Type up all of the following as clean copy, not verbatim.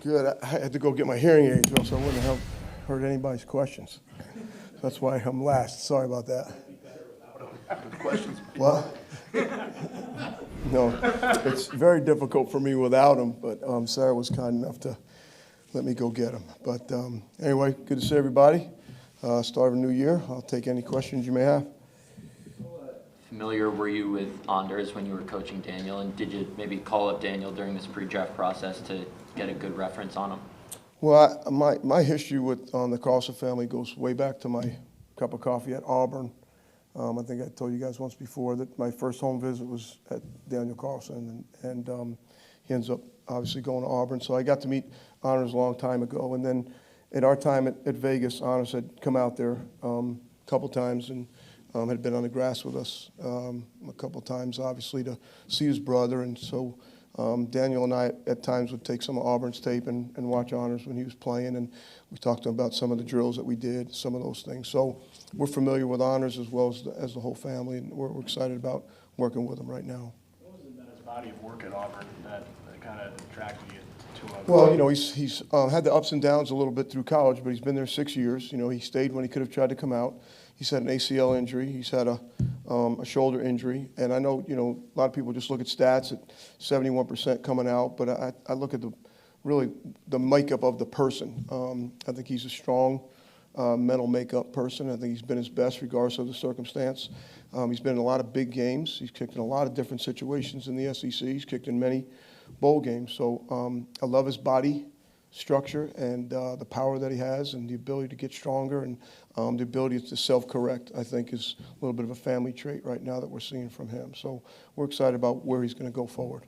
Good. I had to go get my hearing aids, so I wouldn't have heard anybody's questions. That's why I'm last. Sorry about that. Questions? What? No, it's very difficult for me without them, but Sarah was kind enough to let me go get them. But anyway, good to see everybody. Start of a new year. I'll take any questions you may have. Familiar were you with Anders when you were coaching Daniel, and did you maybe call up Daniel during this pre-draft process to get a good reference on him? Well, my history with the Carlson family goes way back to my cup of coffee at Auburn. I think I told you guys once before that my first home visit was at Daniel Carlson, and he ends up obviously going to Auburn. So I got to meet Honors a long time ago. And then at our time at Vegas, Honors had come out there a couple times and had been on the grass with us a couple times, obviously, to see his brother. And so Daniel and I at times would take some of Auburn's tape and watch Honors when he was playing, and we talked to him about some of the drills that we did, some of those things. So we're familiar with Honors as well as the whole family, and we're excited about working with him right now. What was it about his body of work at Auburn that kind of attracted you to him? Well, you know, he's had the ups and downs a little bit through college, but he's been there 6 years. You know, he stayed when he could have tried to come out. He's had an ACL injury. He's had a shoulder injury. And I know, you know, a lot of people just look at stats at 71% coming out, but I look at the makeup of the person. I think he's a strong mental makeup person. I think he's been his best regardless of the circumstance. He's been in a lot of big games. He's kicked in a lot of different situations in the SEC. He's kicked in many bowl games. So I love his body structure and the power that he has and the ability to get stronger and the ability to self-correct, I think, is a little bit of a family trait right now that we're seeing from him. So we're excited about where he's going to go forward.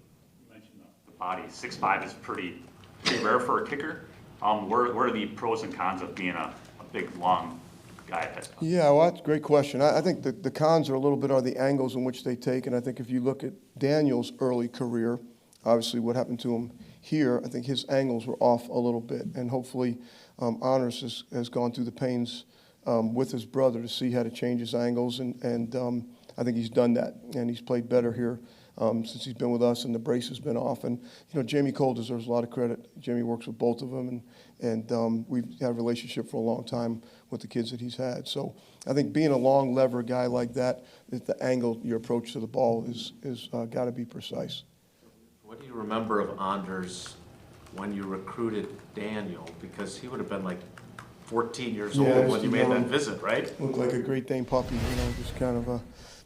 You mentioned the body. 6'5" is pretty rare for a kicker. What are the pros and cons of being a big, long guy? Yeah, well, that's a great question. I think the cons are a little bit are the angles in which they take, and I think if you look at Daniel's early career, obviously what happened to him here, I think his angles were off a little bit, and hopefully Honors has gone through the pains with his brother to see how to change his angles, and I think he's done that, and he's played better here since he's been with us, and the brace has been off. And, you know, Jamie Cole deserves a lot of credit. Jamie works with both of them, and we've had a relationship for a long time with the kids that he's had. So I think being a long lever guy like that, the angle, your approach to the ball is got to be precise. What do you remember of Anders when you recruited Daniel? Because he would have been like 14 years old when you made that visit, right? Looked like a Great Dane puppy, you know, just kind of a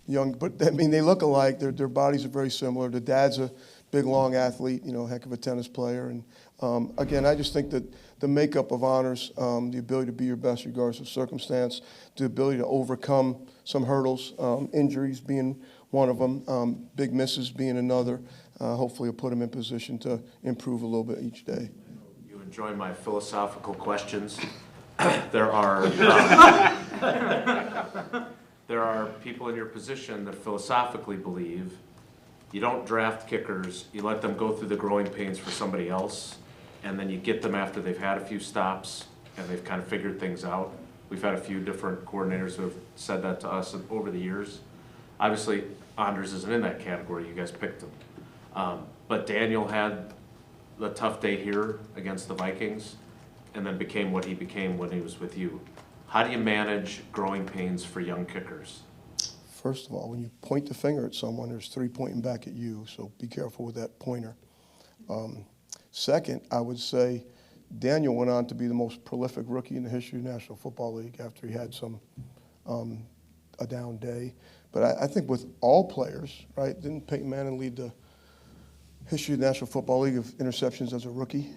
young. But, I mean, they look alike. Their bodies are very similar. The dad's a big, long athlete, you know, heck of a tennis player. And, again, I just think that the makeup of Honors, the ability to be your best regardless of circumstance, the ability to overcome some hurdles, injuries being one of them, big misses being another, hopefully will put him in position to improve a little bit each day. You enjoy my philosophical questions. There are people in your position that philosophically believe you don't draft kickers, you let them go through the growing pains for somebody else, and then you get them after they've had a few stops and they've kind of figured things out. We've had a few different coordinators who have said that to us over the years. Obviously, Anders isn't in that category. You guys picked him. But Daniel had a tough day here against the Vikings and then became what he became when he was with you. How do you manage growing pains for young kickers? First of all, when you point the finger at someone, there's three pointing back at you, so be careful with that pointer. Second, I would say Daniel went on to be the most prolific rookie in the history of the National Football League after he had a down day. But I think with all players, right, didn't Peyton Manning lead the history of the National Football League of interceptions as a rookie?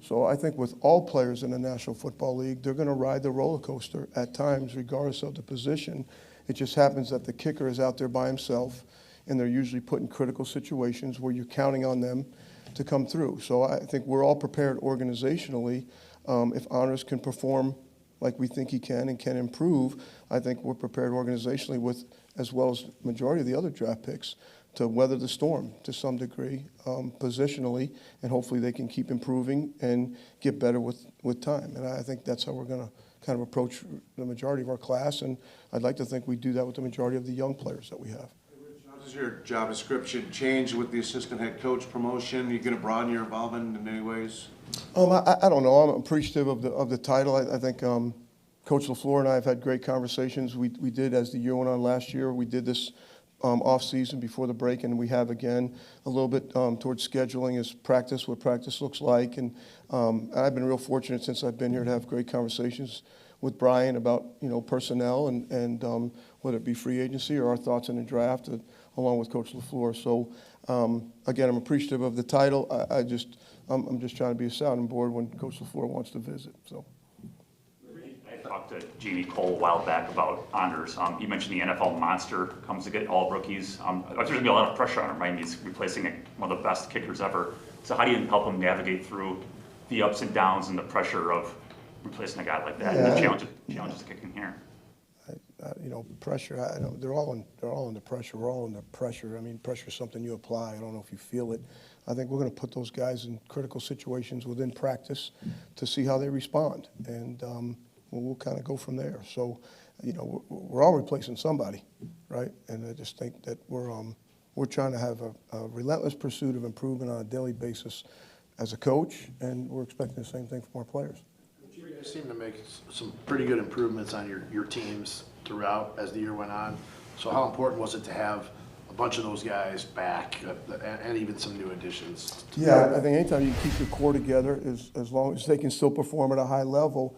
So I think with all players in the National Football League, they're going to ride the roller coaster at times, regardless of the position. It just happens that the kicker is out there by himself, and they're usually put in critical situations where you're counting on them to come through. So I think we're all prepared organizationally. If Honors can perform like we think he can and can improve, I think we're prepared organizationally with, as well as the majority of the other draft picks, to weather the storm to some degree, positionally, and hopefully they can keep improving and get better with time. And I think that's how we're going to kind of approach the majority of our class, and I'd like to think we do that with the majority of the young players that we have. Rich, Does your job description change with the assistant head coach promotion? You going to broaden your involvement in any ways? I don't know. I'm appreciative of the title. I think Coach LaFleur and I have had great conversations. We did, as the year went on last year, we did this off season before the break, and we have again a little bit towards scheduling as practice, what practice looks like. And I've been real fortunate since I've been here to have great conversations with Brian about, personnel and whether it be free agency or our thoughts in the draft, along with Coach LaFleur. So again, I'm appreciative of the title. I'm just trying to be a sounding board when Coach LaFleur wants to visit. So. I talked to Jamie Cole a while back about Anders. He mentioned the NFL monster comes to get all rookies. There's going to be a lot of pressure on him, right? He's replacing one of the best kickers ever. So how do you help him navigate through the ups and downs and the pressure of replacing a guy like that, and the challenges of kicking here? Pressure. They're all under pressure. We're all under pressure. I mean, pressure is something you apply. I don't know if you feel it. I think we're going to put those guys in critical situations within practice to see how they respond, and we'll kind of go from there. So, we're all replacing somebody, right? And I just think that we're trying to have a relentless pursuit of improvement on a daily basis as a coach, and we're expecting the same thing from our players. You guys seem to make some pretty good improvements on your teams throughout as the year went on. So how important was it to have a bunch of those guys back and even some new additions? Yeah, I think anytime you keep your core together, as long as they can still perform at a high level,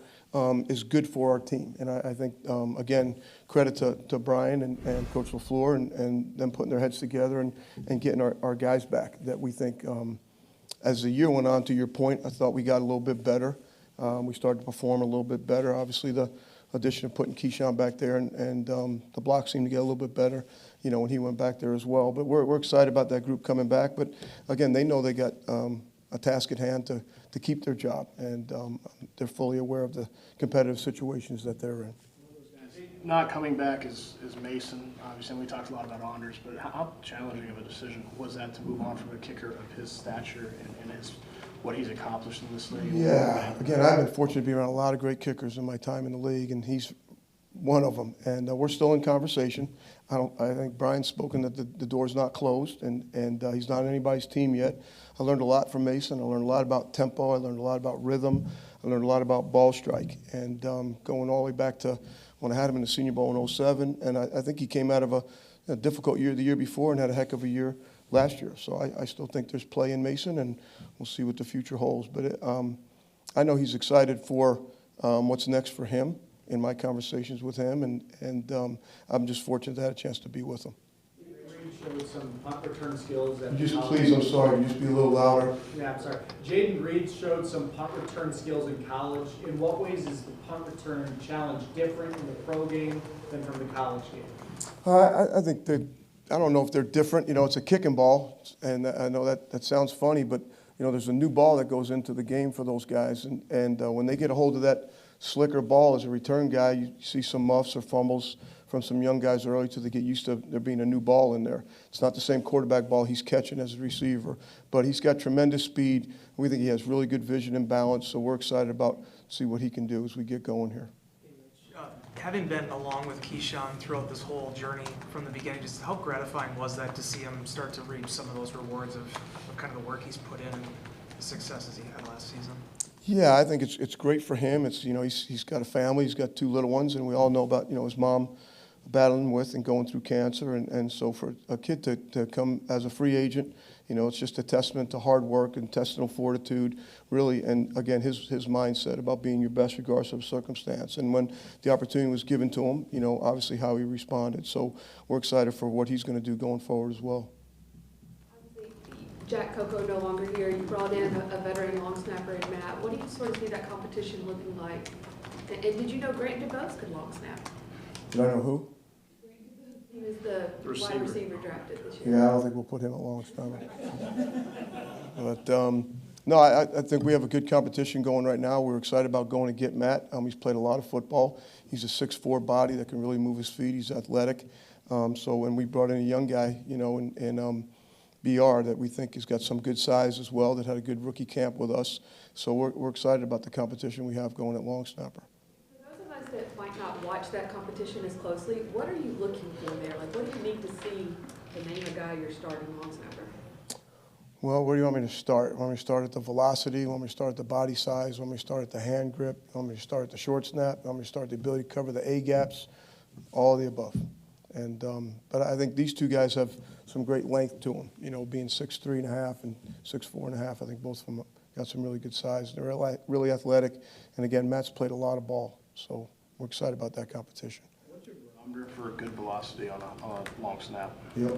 is good for our team. And I think, again, credit to Brian and Coach LaFleur and them putting their heads together and getting our guys back that we think, as the year went on, to your point, I thought we got a little bit better. We started to perform a little bit better. Obviously, the addition of putting Keyshawn back there and the block seemed to get a little bit better, when he went back there as well. But we're excited about that group coming back. But, again, they know they got a task at hand to keep their job, and they're fully aware of the competitive situations that they're in. Not coming back is Mason, obviously, and we talked a lot about Anders, but how challenging of a decision was that to move on from a kicker of his stature and what he's accomplished in this league? Yeah, again, I've been fortunate to be around a lot of great kickers in my time in the league, and he's one of them. And we're still in conversation. I think Brian's spoken that the door's not closed, and he's not on anybody's team yet. I learned a lot from Mason. I learned a lot about tempo. I learned a lot about rhythm. I learned a lot about ball strike. And going all the way back to when I had him in the Senior Bowl in 2007, and I think he came out of a difficult year the year before and had a heck of a year last year. So I still think there's play in Mason, and we'll see what the future holds. But I know he's excited for what's next for him in my conversations with him, and I'm just fortunate to have a chance to be with him. Showed some punt return skills at Just college. please, I'm sorry, just be a little louder. Yeah, I'm sorry. Jaden Reed showed some punt return skills in college. In what ways is the punt return challenge different in the pro game than from the college game? I think I don't know if they're different. It's a kicking ball, and I know that sounds funny, but there's a new ball that goes into the game for those guys, and when they get a hold of that slicker ball as a return guy, you see some muffs or fumbles from some young guys early till they get used to there being a new ball in there. It's not the same quarterback ball he's catching as a receiver, but he's got tremendous speed. We think he has really good vision and balance, so we're excited about see what he can do as we get going here. Having been along with Keyshawn throughout this whole journey from the beginning, just how gratifying was that to see him start to reap some of those rewards of kind of the work he's put in and the successes he had last season? Yeah, I think it's great for him. It's he's got a family, he's got two little ones, and we all know about his mom battling with and going through cancer, and so for a kid to come as a free agent, it's just a testament to hard work and intestinal fortitude, really, and again, his mindset about being your best regardless of circumstance. And when the opportunity was given to him, obviously how he responded. So we're excited for what he's going to do going forward as well. Jack Coco no longer here. You brought in a veteran long snapper in Matt. What do you sort of see that competition looking like? And did you know Grant DuBose could long snap? Did I know who? He was the wide receiver drafted this year. Yeah, I don't think we'll put him at long snapper. But no, I think we have a good competition going right now. We're excited about going to get Matt. He's played a lot of football. He's a 6'4" body that can really move his feet. He's athletic. So when we brought in a young guy, in BR that we think has got some good size as well, that had a good rookie camp with us. So we're excited about the competition we have going at long snapper. For those of us that might not watch that competition as closely, what are you looking for there? Like, what do you need to see to name a guy your starting long snapper. Well, where do you want me to start? Want me to start at the velocity? Want me to start at the body size? Want me to start at the hand grip? Want me to start at the short snap? Want me to start at the ability to cover the A gaps? All of the above. And but I think these two guys have some great length to them. You know, being 6'3.5" and 6'4.5", I think both of them got some really good size. They're really athletic. And again, Matt's played a lot of ball, so we're excited about that competition. What's your barometer for a good velocity on a long snap? Yep.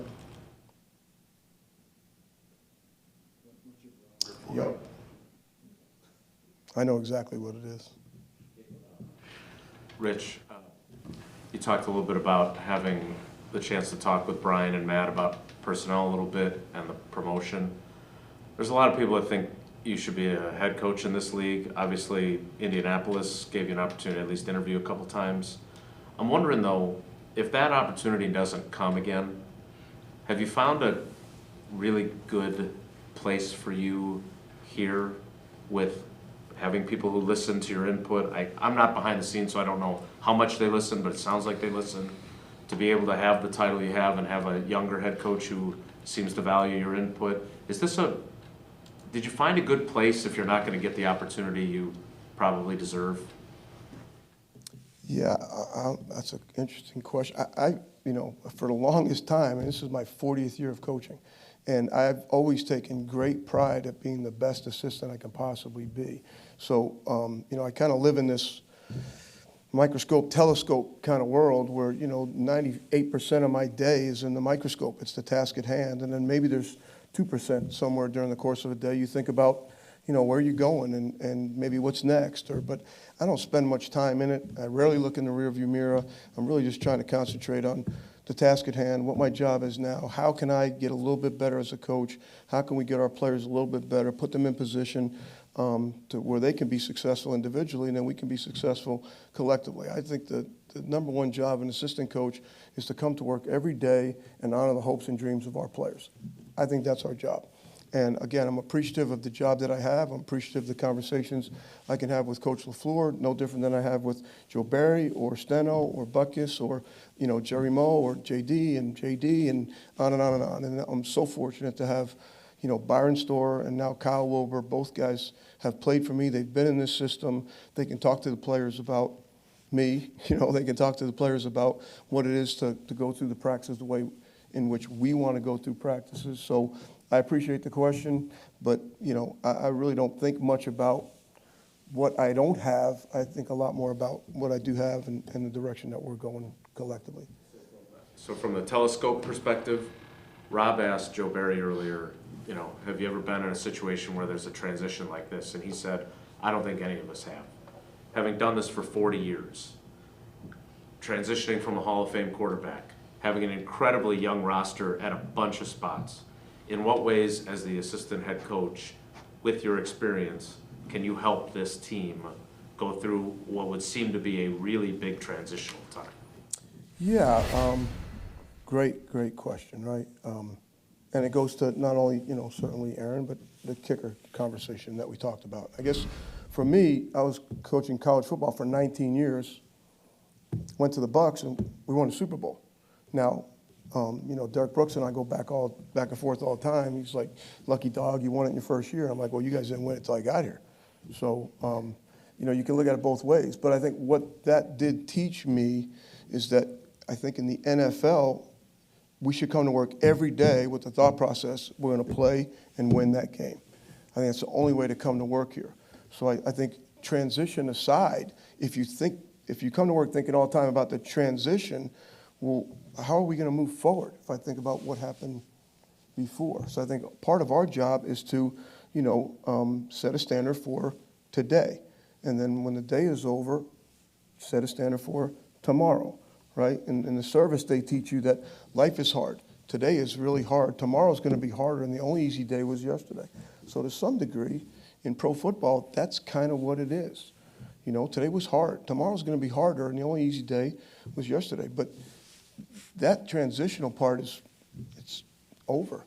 Yep. I know exactly what it is. Rich, you talked a little bit about having the chance to talk with Brian and Matt about personnel a little bit and the promotion. There's a lot of people that think you should be a head coach in this league. Obviously, Indianapolis gave you an opportunity to at least interview a couple times. I'm wondering though, if that opportunity doesn't come again, have you found a really good place for you here with having people who listen to your input? I'm not behind the scenes, so I don't know how much they listen, but it sounds like they listen. To be able to have the title you have and have a younger head coach who seems to value your input, did you find a good place if you're not going to get the opportunity you probably deserve? Yeah, that's an interesting question. I, you know, for the longest time, and this is my 40th year of coaching, and I've always taken great pride at being the best assistant I can possibly be. So, you know, I kind of live in this microscope, telescope kind of world where, you know, 98% of my day is in the microscope. It's the task at hand. And then maybe there's 2% somewhere during the course of a day you think about, you know, where you're going and maybe what's next. But I don't spend much time in it. I rarely look in the rearview mirror. I'm really just trying to concentrate on the task at hand, what my job is now. How can I get a little bit better as a coach? How can we get our players a little bit better, put them in position to where they can be successful individually, and then we can be successful collectively. I think the number one job of an assistant coach is to come to work every day and honor the hopes and dreams of our players. I think that's our job. And again, I'm appreciative of the job that I have. I'm appreciative of the conversations I can have with Coach LaFleur, no different than I have with Joe Barry or Steno or Buckus or, you know, Jerry Moe or JD and on and on and on. And I'm so fortunate to have, you know, Byron Storr and now Kyle Wilbur. Both guys have played for me. They've been in this system. They can talk to the players about me. You know, they can talk to the players about what it is to go through the practices the way in which we want to go through practices. So I appreciate the question, but, you know, I really don't think much about what I don't have. I think a lot more about what I do have and the direction that we're going collectively. So from the telescope perspective, Rob asked Joe Barry earlier, you know, have you ever been in a situation where there's a transition like this? And he said, I don't think any of us have. Having done this for 40 years, transitioning from a Hall of Fame quarterback, having an incredibly young roster at a bunch of spots, in what ways, as the assistant head coach, with your experience, can you help this team go through what would seem to be a really big transitional time? Yeah, great question, right? And it goes to not only, you know, certainly Aaron, but the kicker conversation that we talked about. I guess for me, I was coaching college football for 19 years, went to the Bucs, and we won the Super Bowl. Now, you know, Derek Brooks and I go back and forth all the time. He's like, lucky dog, you won it in your first year. I'm like, well, you guys didn't win it until I got here. So, you know, you can look at it both ways. But I think what that did teach me is that I think in the NFL, we should come to work every day with the thought process, we're going to play and win that game. I think that's the only way to come to work here. So I think transition aside, if you come to work thinking all the time about the transition, well, how are we going to move forward if I think about what happened before? So I think part of our job is to, you know, set a standard for today. And then when the day is over, set a standard for tomorrow, right? In the service, they teach you that life is hard. Today is really hard. Tomorrow's going to be harder, and the only easy day was yesterday. So to some degree, in pro football, that's kind of what it is. You know, today was hard. Tomorrow's going to be harder, and the only easy day was yesterday. But that transitional part it's over.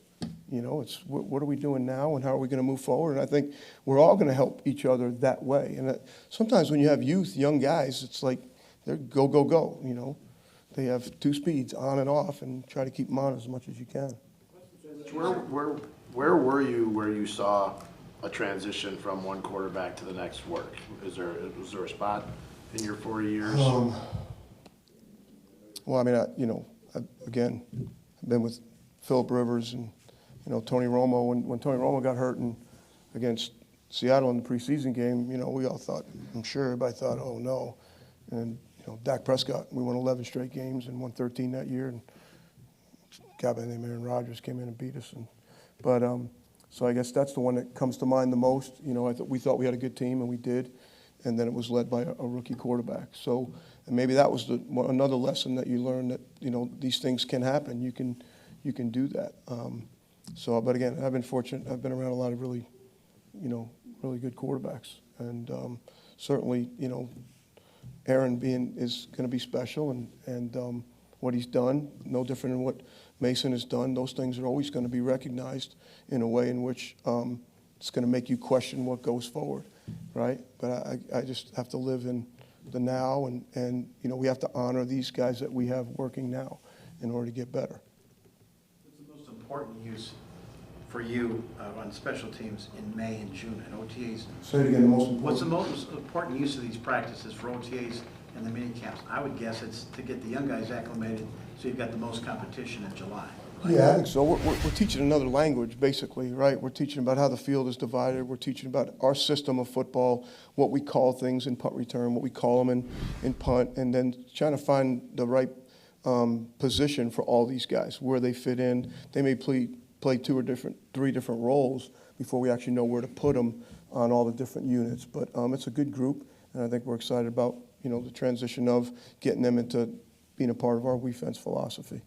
You know, it's what are we doing now and how are we going to move forward? And I think we're all going to help each other that way. And sometimes when you have youth, young guys, it's like they're go, go, go, you know. they have two speeds, on and off, and try to keep them on as much as you can. Where were you where you saw a transition from one quarterback to the next work? Was there a spot in your 4 years? Well, I mean, again, I've been with Phillip Rivers and, Tony Romo. When Tony Romo got hurt against Seattle in the preseason game, we all thought, I'm sure everybody thought, oh no. And, Dak Prescott, we won 11 straight games and won 13 that year. And a guy by the name of Aaron Rodgers came in and beat us. So I guess that's the one that comes to mind the most. We thought we had a good team, and we did. And then it was led by a rookie quarterback. So, and maybe that was another lesson that you learned, that, these things can happen. You can do that. But again, I've been fortunate. I've been around a lot of really good quarterbacks. And certainly, Aaron is going to be special, and what he's done, no different than what Mason has done. Those things are always going to be recognized in a way in which it's going to make you question what goes forward, right? But I just have to live in the now, and we have to honor these guys that we have working now in order to get better. What's the most important use for you on special teams in May and June and OTAs? Say it again, the most important. What's the most important use of these practices for OTAs and the mini camps? I would guess it's to get the young guys acclimated so you've got the most competition in July. Yeah, I think so. We're teaching another language, basically, right? We're teaching about how the field is divided. We're teaching about our system of football, what we call things in punt return, what we call them in punt, and then trying to find the right position for all these guys, where they fit in. They may play three different roles before we actually know where to put them on all the different units. But it's a good group, and I think we're excited about the transition of getting them into being a part of our defense philosophy.